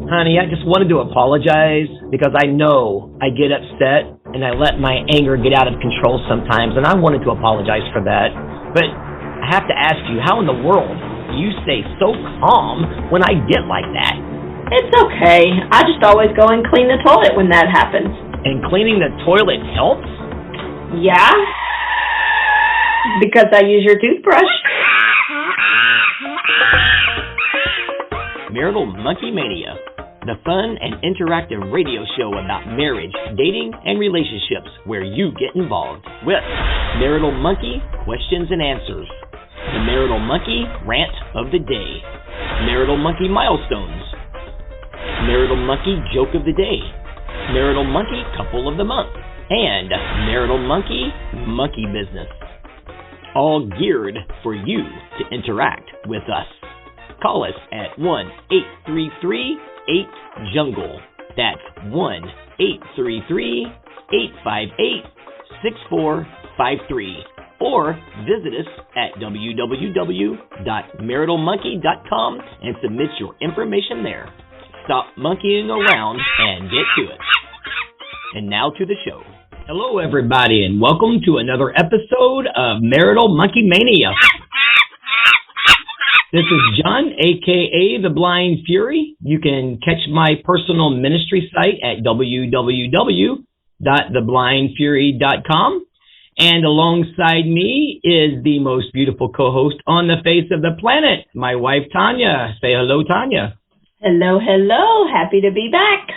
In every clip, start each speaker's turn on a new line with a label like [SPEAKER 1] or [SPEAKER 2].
[SPEAKER 1] Honey, I just wanted to apologize because I know I get upset and I let my anger get out of control sometimes, and I wanted to apologize for that. But I have to ask you, how in the world do you stay so calm when I get like that?
[SPEAKER 2] It's okay. I just always go and clean the toilet when that happens.
[SPEAKER 1] And cleaning the toilet helps?
[SPEAKER 2] Yeah, because I use your toothbrush.
[SPEAKER 1] Marital Monkey Mania, the fun and interactive radio show about marriage, dating, and relationships where you get involved with Marital Monkey Questions and Answers, the Marital Monkey Rant of the Day, Marital Monkey Milestones, Marital Monkey Joke of the Day, Marital Monkey Couple of the Month, and Marital Monkey Monkey Business. All geared for you to interact with us. Call us at 1-833-8-JUNGLE. That's 1-833-858-6453. Or visit us at www.maritalmonkey.com and submit your information there. Stop monkeying around and get to it. And now to the show. Hello, everybody, and welcome to another episode of Marital Monkey Mania. This is John, a.k.a. The Blind Fury. You can catch my personal ministry site at www.theblindfury.com. And alongside me is the most beautiful co-host on the face of the planet, my wife, Tonya. Say hello, Tonya.
[SPEAKER 2] Hello, hello. Happy to be back.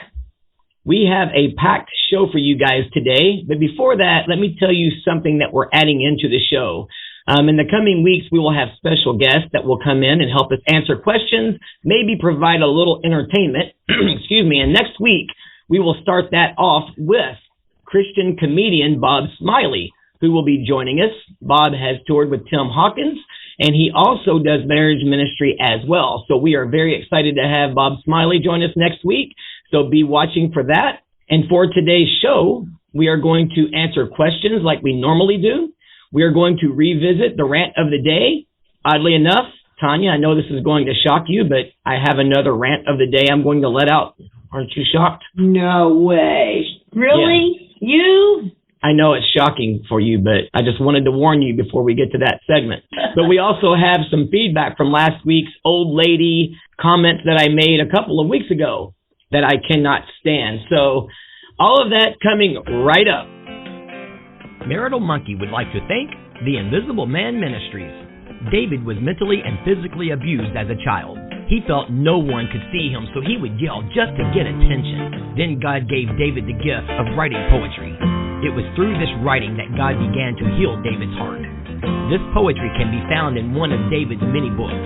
[SPEAKER 1] We have a packed show for you guys today. But before that, let me tell you something that we're adding into the show. In the coming weeks, we will have special guests that will come in and help us answer questions, maybe provide a little entertainment. Excuse me. And next week, we will start that off with Christian comedian Bob Smiley, who will be joining us. Bob has toured with Tim Hawkins, and he also does marriage ministry as well. So we are very excited to have Bob Smiley join us next week. So be watching for that. And for today's show, we are going to answer questions like we normally do. We are going to revisit the rant of the day. Oddly enough, Tonya, I know this is going to shock you, but I have another rant of the day I'm going to let out. Aren't you shocked?
[SPEAKER 2] No way. Really? Yeah. You?
[SPEAKER 1] I know it's shocking for you, but I just wanted to warn you before we get to that segment. But we also have some feedback from last week's old lady comments that I made a couple of weeks ago that I cannot stand. So all of that coming right up. Marital Monkey would like to thank the Invisible Man Ministries. David was mentally and physically abused as a child. He felt no one could see him, so he would yell just to get attention. Then God gave David the gift of writing poetry. It was through this writing that God began to heal David's heart. This poetry can be found in one of David's many books.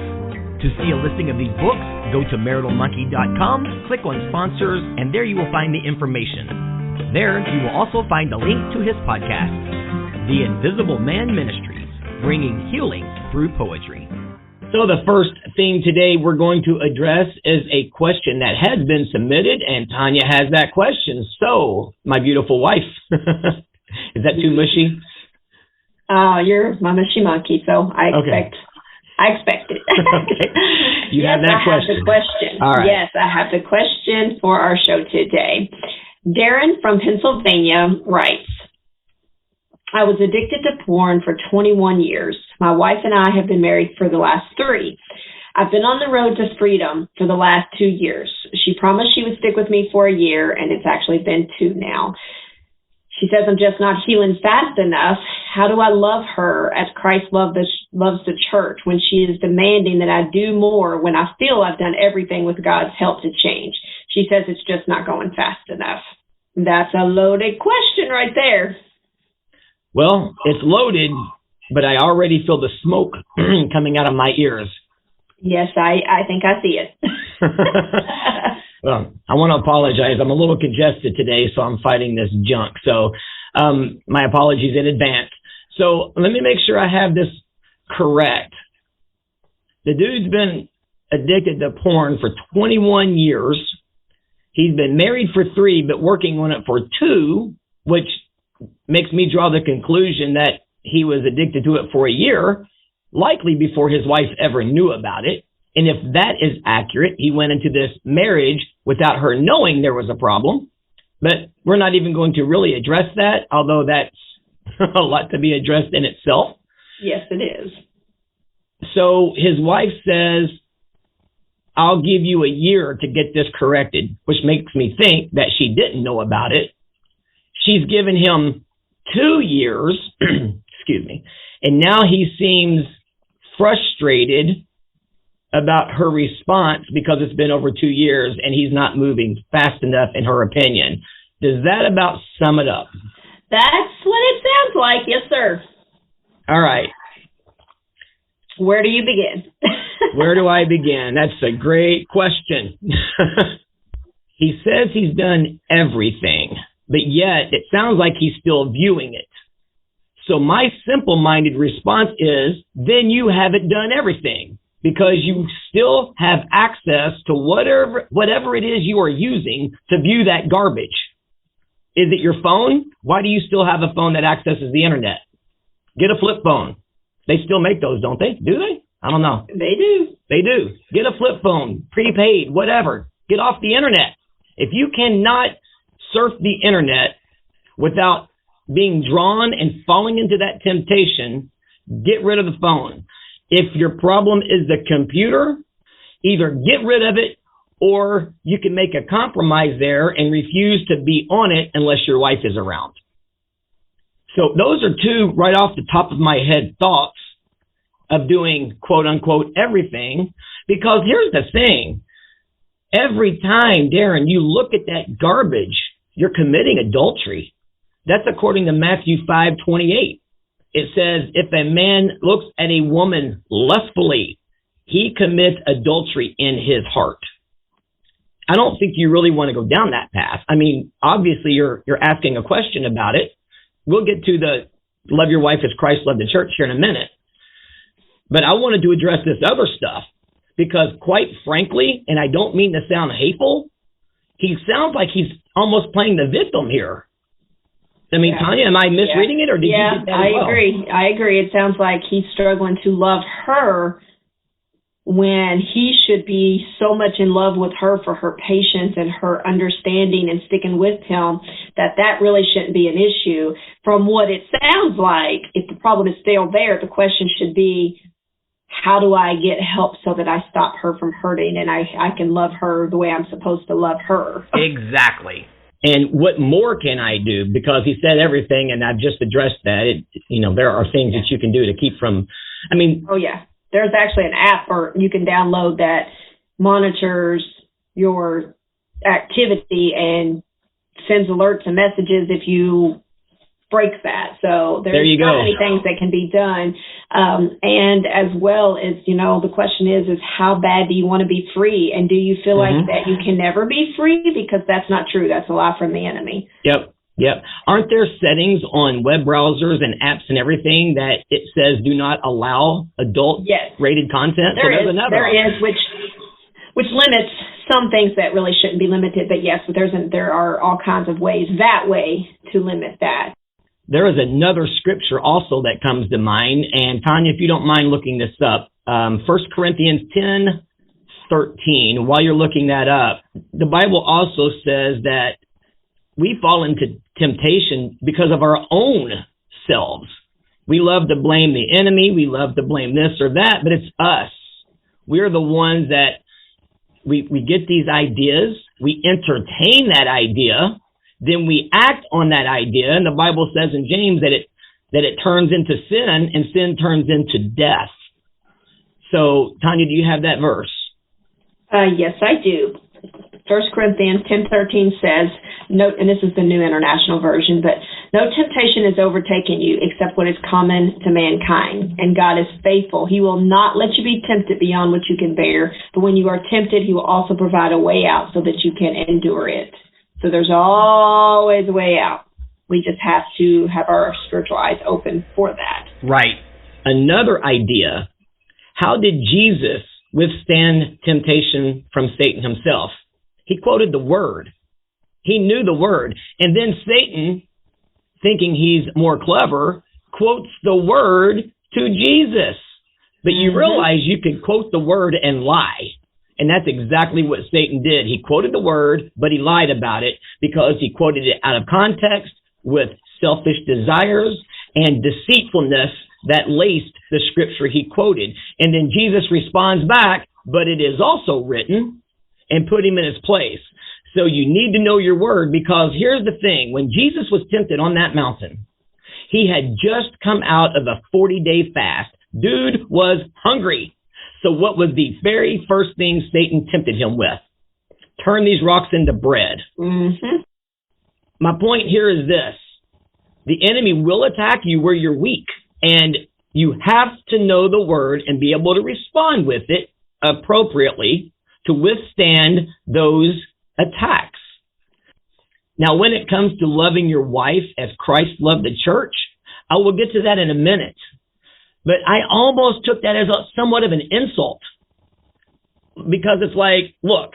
[SPEAKER 1] To see a listing of these books, go to maritalmonkey.com, click on sponsors, and there you will find the information. There, you will also find a link to his podcast, The Invisible Man Ministries, bringing healing through poetry. So the first thing today we're going to address is a question that has been submitted, and Tonya has that question. So, my beautiful wife, is that too mushy?
[SPEAKER 2] You're my mushy monkey, so I expect it.
[SPEAKER 1] Okay. You
[SPEAKER 2] yes,
[SPEAKER 1] have that question.
[SPEAKER 2] I have the question.
[SPEAKER 1] All right.
[SPEAKER 2] Yes, I have the question for our show today. Darren from Pennsylvania writes, I was addicted to porn for 21 years. My wife and I have been married for the last 3. I've been on the road to freedom for the last 2 years. She promised she would stick with me for a year, and it's actually been 2 now. She says I'm just not healing fast enough. How do I love her as Christ loves the church when she is demanding that I do more when I feel I've done everything with God's help to change? She says it's just not going fast enough. That's a loaded question right there.
[SPEAKER 1] Well, it's loaded, but I already feel the smoke coming out of my ears.
[SPEAKER 2] Yes, I think I see it.
[SPEAKER 1] Well, I want to apologize. I'm a little congested today, so I'm fighting this junk. So my apologies in advance. So let me make sure I have this correct. The dude's been addicted to porn for 21 years. He's been married for 3, but working on it for 2, which makes me draw the conclusion that he was addicted to it for a year, likely before his wife ever knew about it. And if that is accurate, he went into this marriage without her knowing there was a problem. But we're not even going to really address that, although that's a lot to be addressed in itself.
[SPEAKER 2] Yes, it is.
[SPEAKER 1] So his wife says, I'll give you a year to get this corrected, which makes me think that she didn't know about it. She's given him 2 years, excuse me, and now he seems frustrated about her response because it's been over 2 years and he's not moving fast enough in her opinion. Does that about sum it up?
[SPEAKER 2] That's what it sounds like. Yes, sir.
[SPEAKER 1] All right.
[SPEAKER 2] Where do you begin?
[SPEAKER 1] Where do I begin? That's a great question. He says he's done everything, but yet it sounds like he's still viewing it. So my simple-minded response is, then you haven't done everything, because you still have access to whatever it is you are using to view that garbage. Is it your phone? Why do you still have a phone that accesses the internet? Get a flip phone. They still make those, don't they? Do they? I don't know.
[SPEAKER 2] They do.
[SPEAKER 1] They do. Get a flip phone, prepaid, whatever. Get off the internet. If you cannot surf the internet without being drawn and falling into that temptation, get rid of the phone. If your problem is the computer, either get rid of it or you can make a compromise there and refuse to be on it unless your wife is around. So those are two right off the top of my head thoughts of doing quote unquote everything. Because here's the thing. Every time, Darren, you look at that garbage, you're committing adultery. That's according to Matthew 5:28. It says, if a man looks at a woman lustfully, he commits adultery in his heart. I don't think you really want to go down that path. I mean, obviously you're asking a question about it. We'll get to the love your wife as Christ loved the church here in a minute. But I wanted to address this other stuff because quite frankly, and I don't mean to sound hateful, he sounds like he's almost playing the victim here. I mean, yeah. Tonya, am I misreading it or did you get that as well?
[SPEAKER 2] I agree. It sounds like he's struggling to love her when he should be so much in love with her for her patience and her understanding and sticking with him that really shouldn't be an issue. From what it sounds like, if the problem is still there, the question should be, how do I get help so that I stop her from hurting and I can love her the way I'm supposed to love her?
[SPEAKER 1] Exactly. And what more can I do? Because he said everything, and I've just addressed that. There are things that you can do to keep from, Oh, yeah.
[SPEAKER 2] There's actually an app or you can download that monitors your activity and sends alerts and messages if you break that. So there's so many things that can be done. And as well as, the question is how bad do you want to be free? And do you feel like that you can never be free? Because that's not true. That's a lie from the enemy.
[SPEAKER 1] Yep. Aren't there settings on web browsers and apps and everything that it says do not allow adult rated content?
[SPEAKER 2] There is, which limits some things that really shouldn't be limited. But yes, there are all kinds of ways to limit that.
[SPEAKER 1] There is another scripture also that comes to mind. And Tonya, if you don't mind looking this up, 1 Corinthians 10:13, while you're looking that up, the Bible also says that we fall into temptation because of our own selves. We love to blame the enemy. We love to blame this or that, but it's us. We're the ones that we get these ideas. We entertain that idea. Then we act on that idea. And the Bible says in James that it turns into sin and sin turns into death. So, Tonya, do you have that verse?
[SPEAKER 2] Yes, I do. 1 Corinthians 10:13 says, "Note," and this is the New International Version, but "No temptation has overtaken you except what is common to mankind. And God is faithful. He will not let you be tempted beyond what you can bear. But when you are tempted, he will also provide a way out so that you can endure it." So there's always a way out. We just have to have our spiritual eyes open for that.
[SPEAKER 1] Right. Another idea, how did Jesus withstand temptation from Satan himself? He quoted the word. He knew the word. And then Satan, thinking he's more clever, quotes the word to Jesus. But you realize you could quote the word and lie. And that's exactly what Satan did. He quoted the word, but he lied about it because he quoted it out of context with selfish desires and deceitfulness that laced the scripture he quoted. And then Jesus responds back, but it is also written, and put him in his place. So you need to know your word, because here's the thing. When Jesus was tempted on that mountain, he had just come out of a 40-day fast. Dude was hungry. So what was the very first thing Satan tempted him with? Turn these rocks into bread.
[SPEAKER 2] Mm-hmm.
[SPEAKER 1] My point here is this. The enemy will attack you where you're weak, and you have to know the word and be able to respond with it appropriately to withstand those attacks. Now, when it comes to loving your wife as Christ loved the church, I will get to that in a minute. But I almost took that as somewhat of an insult, because it's like, look,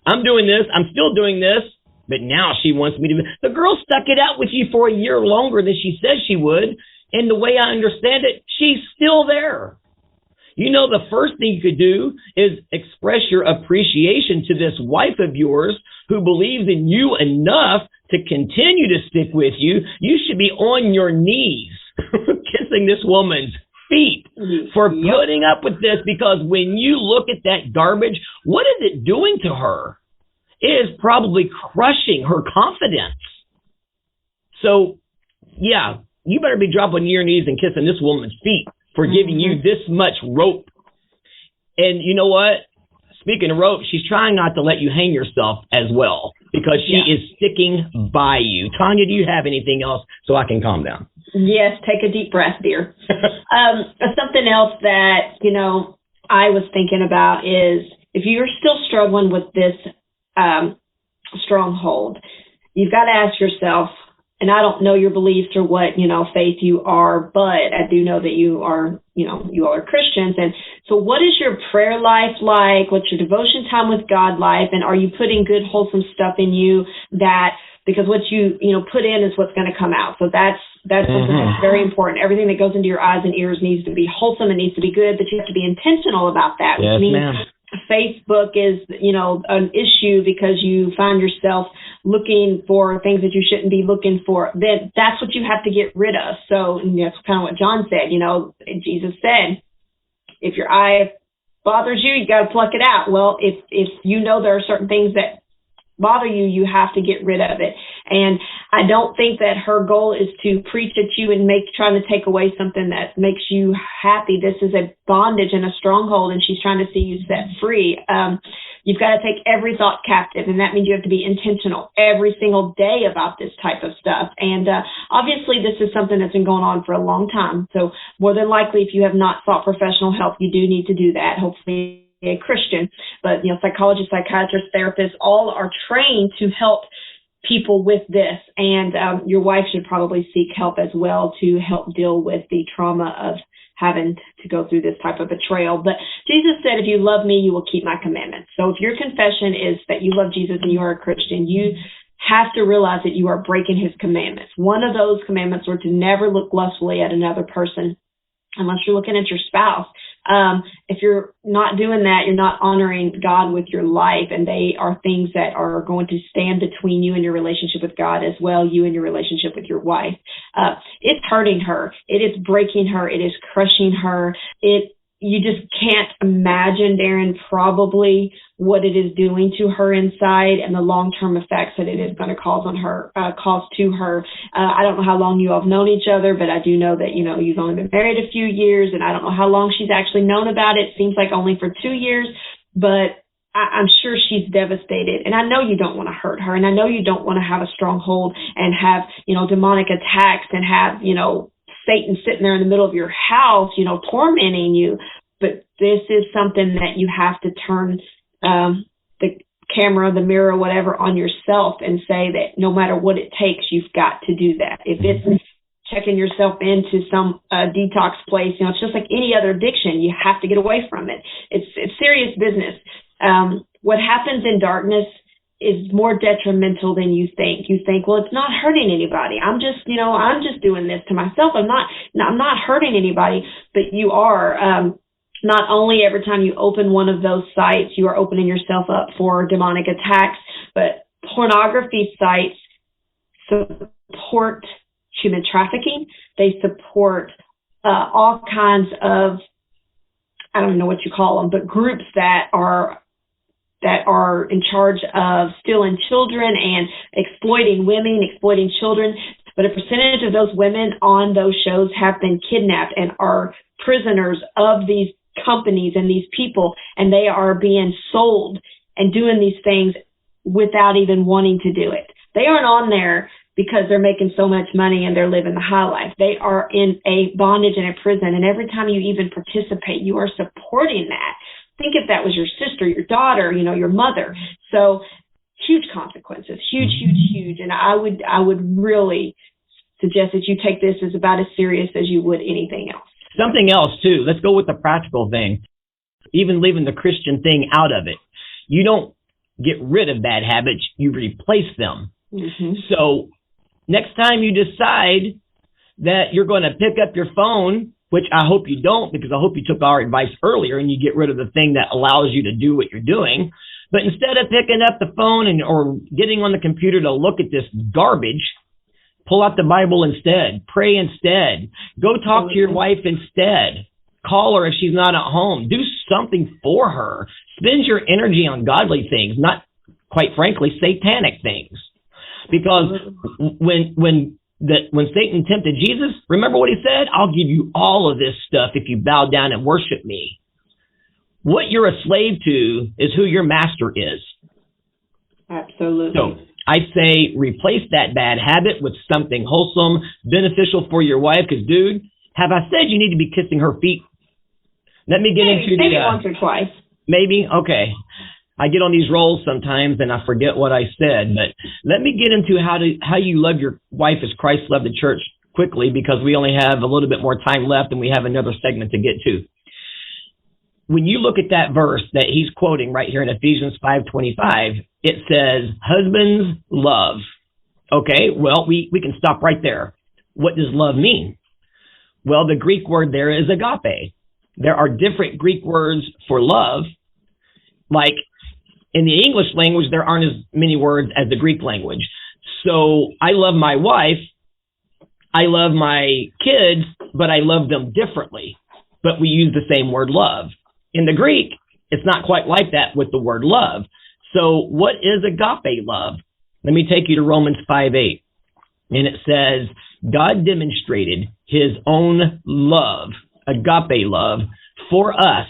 [SPEAKER 1] I'm doing this, I'm still doing this, but now she wants me to. The girl stuck it out with you for a year longer than she said she would, and the way I understand it, she's still there. You know, the first thing you could do is express your appreciation to this wife of yours who believes in you enough to continue to stick with you. You should be on your knees kissing this woman's feet for putting up with this, because when you look at that garbage, what is it doing to her? It is probably crushing her confidence. So, yeah, you better be dropping your knees and kissing this woman's feet for giving you this much rope. And you know what? Speaking of rope, she's trying not to let you hang yourself as well, because she is sticking by you. Tonya, do you have anything else so I can calm down?
[SPEAKER 2] Yes, take a deep breath, dear. Something else that, I was thinking about is, if you're still struggling with this stronghold, you've got to ask yourself, and I don't know your beliefs or what, faith you are, but I do know that you are, you all are Christians. And so what is your prayer life like? What's your devotion time with God like? And are you putting good, wholesome stuff in you because what you put in is what's going to come out. So that's something that's very important. Everything that goes into your eyes and ears needs to be wholesome. It needs to be good, but you have to be intentional about that.
[SPEAKER 1] Yes,
[SPEAKER 2] which means
[SPEAKER 1] ma'am.
[SPEAKER 2] Facebook is, an issue because you find yourself looking for things that you shouldn't be looking for. Then that's what you have to get rid of. So that's kind of what John said. Jesus said, if your eye bothers you, you got to pluck it out. Well, if there are certain things that bother you, you have to get rid of it. And I don't think that her goal is to preach at you and trying to take away something that makes you happy. This is a bondage and a stronghold, and she's trying to see you set free. You've got to take every thought captive, and that means you have to be intentional every single day about this type of stuff. And obviously, this is something that's been going on for a long time. So more than likely, if you have not sought professional help, you do need to do that. Hopefully, a Christian, but psychologists, psychiatrists, therapists, all are trained to help people with this. And your wife should probably seek help as well to help deal with the trauma of having to go through this type of betrayal. But Jesus said, if you love me, you will keep my commandments. So if your confession is that you love Jesus and you are a Christian, you have to realize that you are breaking his commandments. One of those commandments are to never look lustfully at another person unless you're looking at your spouse. If you're not doing that, you're not honoring God with your life, and they are things that are going to stand between you and your relationship with God, as well you and your relationship with your wife. It's hurting her. It is breaking her. It is crushing her. You just can't imagine, Darren, probably what it is doing to her inside and the long-term effects that it is going to cause to her. I don't know how long you all have known each other, but I do know that, you've only been married a few years, and I don't know how long she's actually known about it. It seems like only for 2 years, but I'm sure she's devastated. And I know you don't want to hurt her, and I know you don't want to have a stronghold and have, demonic attacks and have, Satan sitting there in the middle of your house, tormenting you. But this is something that you have to turn the camera, the mirror, whatever, on yourself and say that no matter what it takes, you've got to do that. If it's checking yourself into some detox place, it's just like any other addiction. You have to get away from it. It's serious business. What happens in darkness is more detrimental than you think. You think, well, it's not hurting anybody. I'm just doing this to myself. I'm not hurting anybody, but you are. not only every time you open one of those sites, you are opening yourself up for demonic attacks, but pornography sites support human trafficking. They support all kinds of, I don't know what you call them, but groups that are in charge of stealing children and exploiting women, exploiting children. But a percentage of those women on those shows have been kidnapped and are prisoners of these companies and these people, and they are being sold and doing these things without even wanting to do it. They aren't on there because they're making so much money and they're living the high life. They are in a bondage and a prison, and every time you even participate, you are supporting that. Think if that was your sister, your daughter, your mother. So huge consequences, huge. And I would really suggest that you take this as about as serious as you would anything else.
[SPEAKER 1] Something else too. Let's go with the practical thing. Even leaving the Christian thing out of it. You don't get rid of bad habits, you replace them. Mm-hmm. So next time you decide that you're going to pick up your phone, which I hope you don't, because I hope you took our advice earlier and you get rid of the thing that allows you to do what you're doing. But instead of picking up the phone or getting on the computer to look at this garbage, pull out the Bible instead. Pray instead. Go talk to your wife instead. Call her if she's not at home. Do something for her. Spend your energy on godly things, not, quite frankly, satanic things. Because when Satan tempted Jesus, remember what he said? I'll give you all of this stuff if you bow down and worship me. What you're a slave to is who your master is.
[SPEAKER 2] Absolutely.
[SPEAKER 1] So I say replace that bad habit with something wholesome, beneficial for your wife. Because, dude, have I said you need to be kissing her feet? Let me get into
[SPEAKER 2] maybe once or twice.
[SPEAKER 1] Maybe? Okay. I get on these rolls sometimes and I forget what I said, but let me get into how you love your wife as Christ loved the church quickly, because we only have a little bit more time left and we have another segment to get to. When you look at that verse that he's quoting right here in Ephesians 5:25, it says, husbands, love. Okay, well, we can stop right there. What does love mean? Well, the Greek word there is agape. There are different Greek words for love. Like in the English language, there aren't as many words as the Greek language. So I love my wife. I love my kids, but I love them differently. But we use the same word love. In the Greek, it's not quite like that with the word love. So what is agape love? Let me take you to Romans 5:8. And it says, God demonstrated his own love, agape love, for us,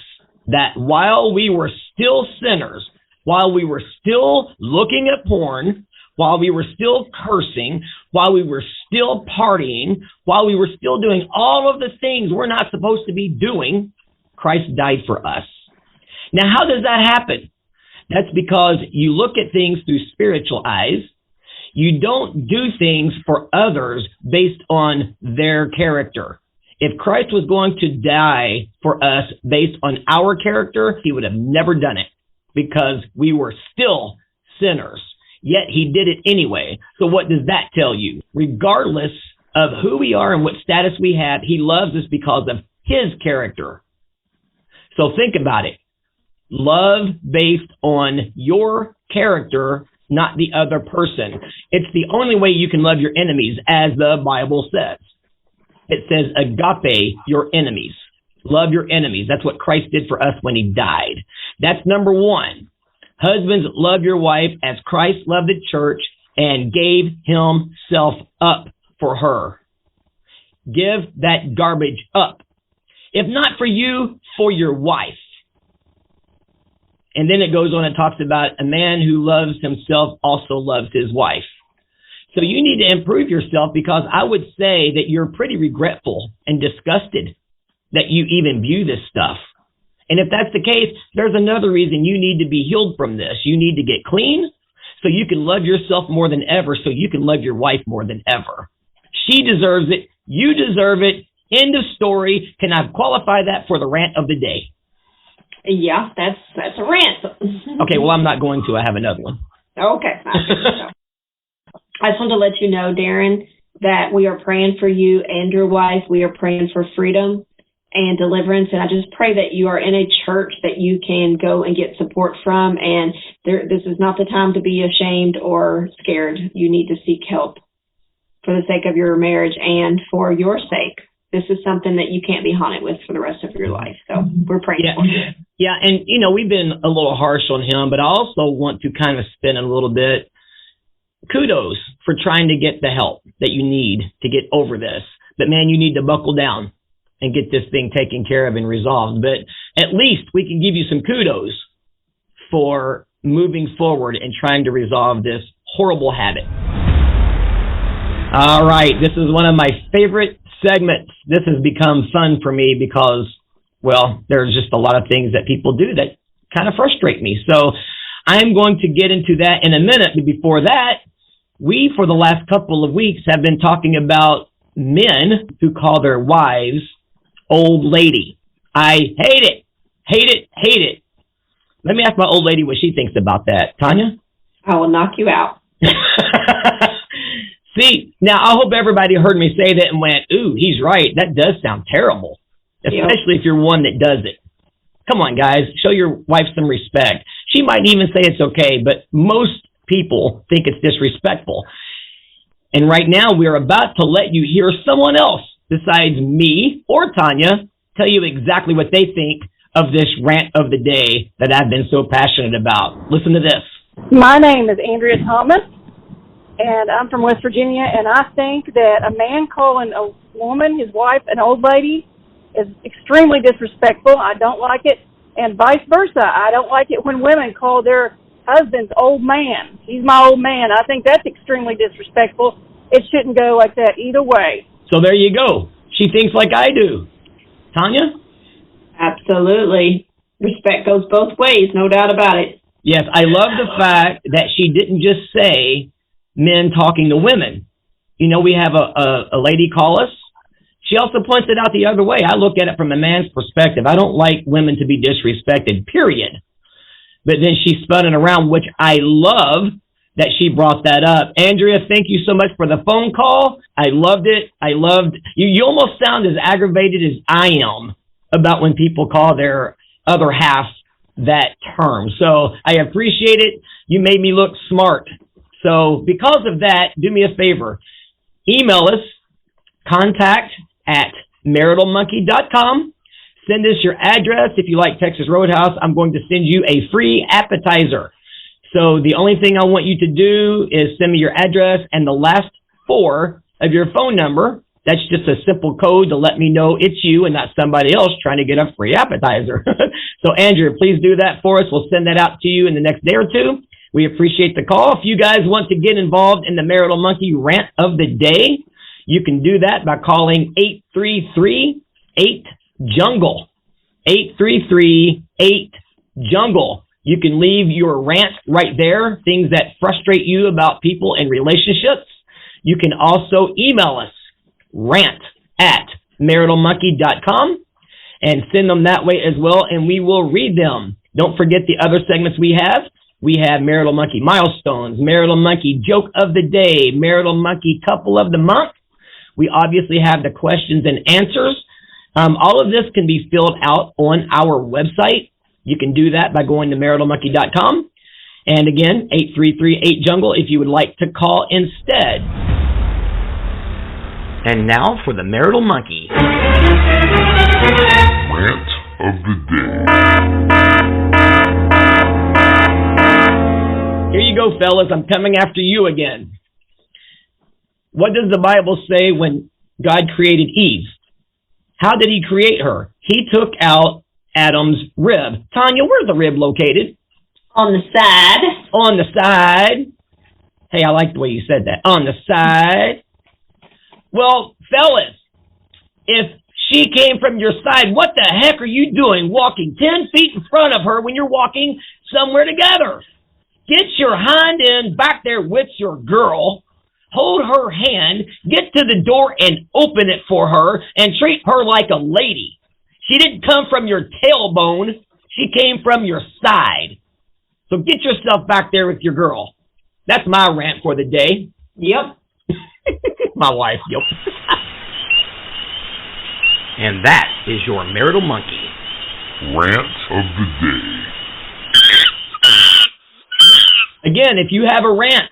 [SPEAKER 1] that while we were still sinners, while we were still looking at porn, while we were still cursing, while we were still partying, while we were still doing all of the things we're not supposed to be doing, Christ died for us. Now, how does that happen? That's because you look at things through spiritual eyes. You don't do things for others based on their character. If Christ was going to die for us based on our character, he would have never done it, because we were still sinners. Yet he did it anyway. So what does that tell you? Regardless of who we are and what status we have, he loves us because of his character. So think about it. Love based on your character, not the other person. It's the only way you can love your enemies, as the Bible says. It says agape your enemies. Love your enemies. That's what Christ did for us when he died. That's number one. Husbands, love your wife as Christ loved the church and gave himself up for her. Give that garbage up. If not for you, for your wife. And then it goes on and talks about a man who loves himself also loves his wife. So you need to improve yourself, because I would say that you're pretty regretful and disgusted that you even view this stuff. And if that's the case, there's another reason you need to be healed from this. You need to get clean so you can love yourself more than ever, so you can love your wife more than ever. She deserves it. You deserve it. End of story. Can I qualify that for the rant of the day?
[SPEAKER 2] Yeah, that's a rant.
[SPEAKER 1] Okay, well, I'm not going to. I have another one.
[SPEAKER 2] Okay. I just want to let you know, Darren, that we are praying for you and your wife. We are praying for freedom and deliverance. And I just pray that you are in a church that you can go and get support from. And this is not the time to be ashamed or scared. You need to seek help for the sake of your marriage and for your sake. This is something that you can't be haunted with for the rest of your life. So we're praying for you.
[SPEAKER 1] Yeah, and, we've been a little harsh on him, but I also want to kind of spin a little bit. Kudos for trying to get the help that you need to get over this. But, man, you need to buckle down and get this thing taken care of and resolved. But at least we can give you some kudos for moving forward and trying to resolve this horrible habit. All right, this is one of my favorite segments. This has become fun for me because, well, there's just a lot of things that people do that kind of frustrate me. So I'm going to get into that in a minute. But before that, we, for the last couple of weeks, have been talking about men who call their wives old lady. I hate it. Hate it. Hate it. Let me ask my old lady what she thinks about that. Tonya?
[SPEAKER 2] I will knock you out.
[SPEAKER 1] See, now I hope everybody heard me say that and went, ooh, he's right. That does sound terrible, especially if you're one that does it. Come on, guys. Show your wife some respect. She might even say it's okay, but most people think it's disrespectful. And right now, we're about to let you hear someone else besides me or Tonya tell you exactly what they think of this rant of the day that I've been so passionate about. Listen to this.
[SPEAKER 3] My name is Andrea Thomas, and I'm from West Virginia, and I think that a man calling a woman, his wife, an old lady is extremely disrespectful. I don't like it, and vice versa. I don't like it when women call their husbands old man. He's my old man. I think that's extremely disrespectful. It shouldn't go like that either way.
[SPEAKER 1] So there you go. She thinks like I do. Tonya?
[SPEAKER 2] Absolutely. Respect goes both ways, no doubt about it.
[SPEAKER 1] Yes, I love the fact that she didn't just say men talking to women. We have a lady call us. She also points it out the other way. I look at it from a man's perspective. I don't like women to be disrespected, period. But then she spun it around, which I love that she brought that up. Andrea, thank you so much for the phone call. I loved it. You almost sound as aggravated as I am about when people call their other half that term. So I appreciate it. You made me look smart. So because of that, do me a favor. Email us, contact@maritalmonkey.com. Send us your address. If you like Texas Roadhouse, I'm going to send you a free appetizer. So the only thing I want you to do is send me your address and the last 4 of your phone number. That's just a simple code to let me know it's you and not somebody else trying to get a free appetizer. So, Andrea, please do that for us. We'll send that out to you in the next day or two. We appreciate the call. If you guys want to get involved in the Marital Monkey Rant of the day, you can do that by calling 833-8-JUNGLE. 833-8-JUNGLE. You can leave your rant right there, things that frustrate you about people and relationships. You can also email us, rant@maritalmonkey.com, and send them that way as well, and we will read them. Don't forget the other segments we have. We have Marital Monkey Milestones, Marital Monkey Joke of the Day, Marital Monkey Couple of the Month. We obviously have the questions and answers. All of this can be filled out on our website. You can do that by going to maritalmonkey.com. And again, 833-8-JUNGLE if you would like to call instead. And now for the Marital Monkey
[SPEAKER 4] Rant of the Day.
[SPEAKER 1] Here you go, fellas. I'm coming after you again. What does the Bible say when God created Eve? How did he create her? He took out Adam's rib. Tonya, where's the rib located?
[SPEAKER 2] On the side.
[SPEAKER 1] On the side. Hey, I like the way you said that. On the side. Well, fellas, if she came from your side, what the heck are you doing walking 10 feet in front of her when you're walking somewhere together? Get your hind end back there with your girl, hold her hand, get to the door and open it for her, and treat her like a lady. She didn't come from your tailbone. She came from your side. So get yourself back there with your girl. That's my rant for the day.
[SPEAKER 2] Yep.
[SPEAKER 1] My wife, yep. And that is your Marital Monkey
[SPEAKER 4] Rant of the day.
[SPEAKER 1] Again, if you have a rant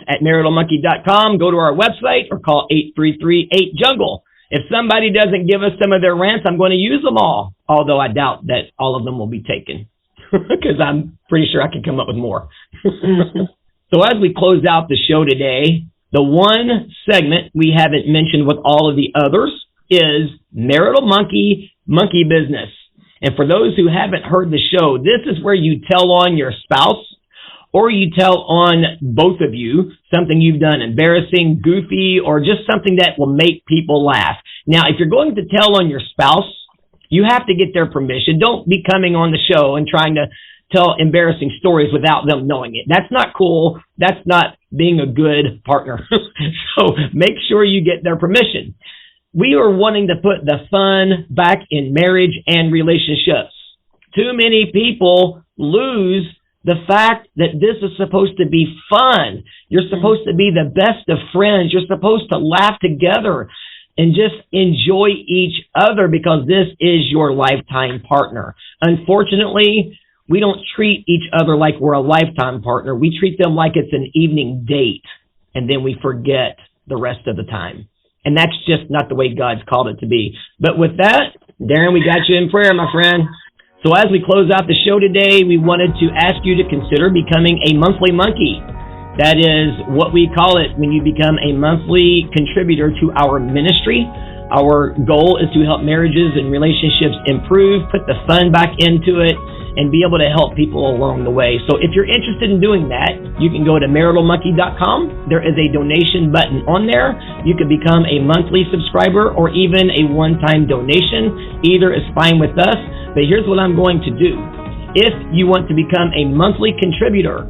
[SPEAKER 1] at maritalmonkey.com, go to our website or call 833-8-JUNGLE. If somebody doesn't give us some of their rants, I'm going to use them all, although I doubt that all of them will be taken because I'm pretty sure I can come up with more. So as we close out the show today, the one segment we haven't mentioned with all of the others is Marital Monkey Business. And for those who haven't heard the show, this is where you tell on your spouse or you tell on both of you something you've done embarrassing, goofy, or just something that will make people laugh. Now, if you're going to tell on your spouse, you have to get their permission. Don't be coming on the show and trying to tell embarrassing stories without them knowing it. That's not cool. That's not being a good partner. So make sure you get their permission. We are wanting to put the fun back in marriage and relationships. Too many people lose the fact that this is supposed to be fun. You're supposed to be the best of friends. You're supposed to laugh together and just enjoy each other because this is your lifetime partner. Unfortunately, we don't treat each other like we're a lifetime partner. We treat them like it's an evening date, and then we forget the rest of the time. And that's just not the way God's called it to be. But with that, Darren, we got you in prayer, my friend. So as we close out the show today, we wanted to ask you to consider becoming a monthly monkey. That is what we call it when you become a monthly contributor to our ministry. Our goal is to help marriages and relationships improve, put the fun back into it, and be able to help people along the way. So if you're interested in doing that, you can go to maritalmonkey.com. There is a donation button on there. You can become a monthly subscriber or even a one-time donation. Either is fine with us. But here's what I'm going to do. If you want to become a monthly contributor,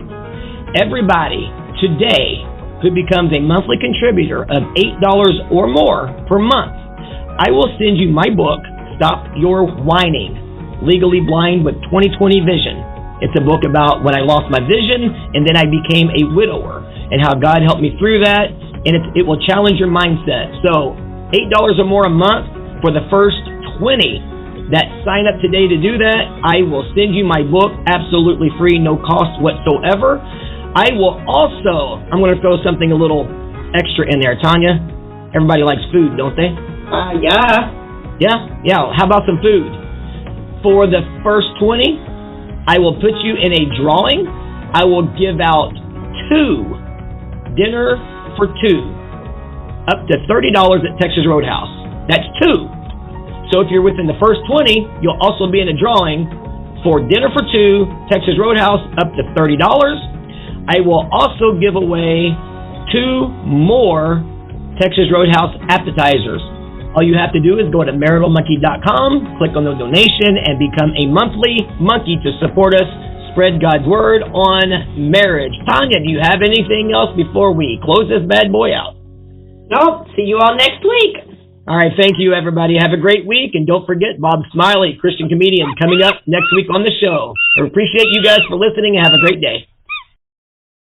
[SPEAKER 1] everybody today who becomes a monthly contributor of $8 or more per month, I will send you my book, Stop Your Whining, Legally Blind with 20/20 Vision. It's a book about when I lost my vision and then I became a widower and how God helped me through that, and it will challenge your mindset. So $8 or more a month for the first 20 that sign up today to do that. I will send you my book absolutely free, no cost whatsoever. I will also, I'm going to throw something a little extra in there. Tonya, everybody likes food, don't they?
[SPEAKER 2] Yeah.
[SPEAKER 1] Yeah. How about some food? For the first 20, I will put you in a drawing. I will give out 2 dinner for 2, up to $30 at Texas Roadhouse. That's 2. So if you're within the first 20, you'll also be in a drawing for dinner for 2, Texas Roadhouse, up to $30. I will also give away 2 more Texas Roadhouse appetizers. All you have to do is go to maritalmonkey.com, click on the donation, and become a monthly monkey to support us, spread God's word on marriage. Tonya, do you have anything else before we close this bad boy out?
[SPEAKER 2] Nope. See you all next week.
[SPEAKER 1] All right, thank you, everybody. Have a great week, and don't forget Bob Smiley, Christian comedian, coming up next week on the show. I appreciate you guys for listening, and have a great day.